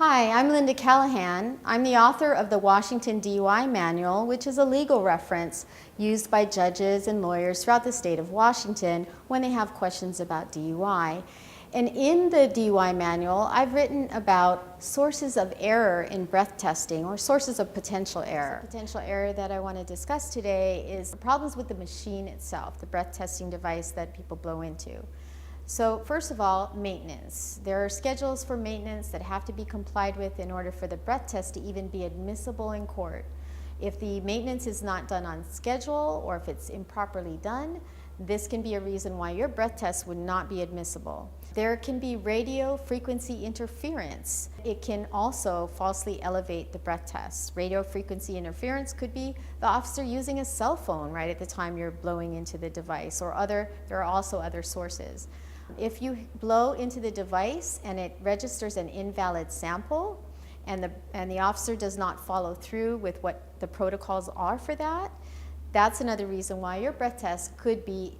Hi, I'm Linda Callahan. I'm the author of the Washington DUI Manual, which is a legal reference used by judges and lawyers throughout the state of Washington when they have questions about DUI. And in the DUI Manual, I've written about sources of error in breath testing, or sources of potential error. The potential error that I want to discuss today is the problems with the machine itself, the breath testing device that people blow into. So first of all, maintenance. There are schedules for maintenance that have to be complied with in order for the breath test to even be admissible in court. If the maintenance is not done on schedule, or if it's improperly done, this can be a reason why your breath test would not be admissible. There can be radio frequency interference. It can also falsely elevate the breath test. Radio frequency interference could be the officer using a cell phone right at the time you're blowing into the device, or there are also other sources. If you blow into the device and it registers an invalid sample, and the officer does not follow through with what the protocols are for that, that's another reason why your breath test could be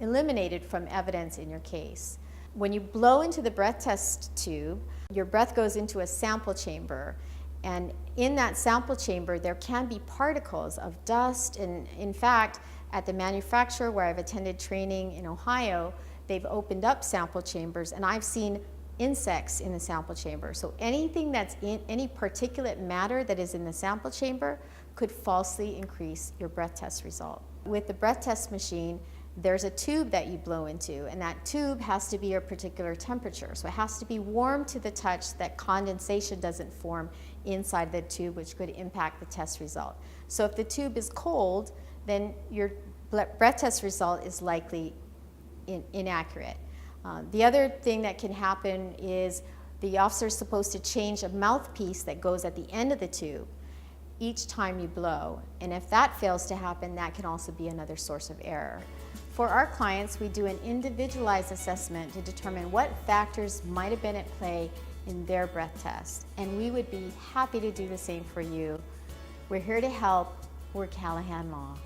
eliminated from evidence in your case. When you blow into the breath test tube, your breath goes into a sample chamber, and in that sample chamber there can be particles of dust, and in fact at the manufacturer where I've attended training in Ohio, they've opened up sample chambers and I've seen insects in the sample chamber. So anything that's in any particulate matter that is in the sample chamber could falsely increase your breath test result. With the breath test machine, there's a tube that you blow into, and that tube has to be a particular temperature. So it has to be warm to the touch that condensation doesn't form inside the tube, which could impact the test result. So if the tube is cold, then your breath test result is likely inaccurate. The other thing that can happen is the officer is supposed to change a mouthpiece that goes at the end of the tube each time you blow, and if that fails to happen, that can also be another source of error. For our clients, we do an individualized assessment to determine what factors might have been at play in their breath test, and we would be happy to do the same for you. We're here to help. We're Callahan Law.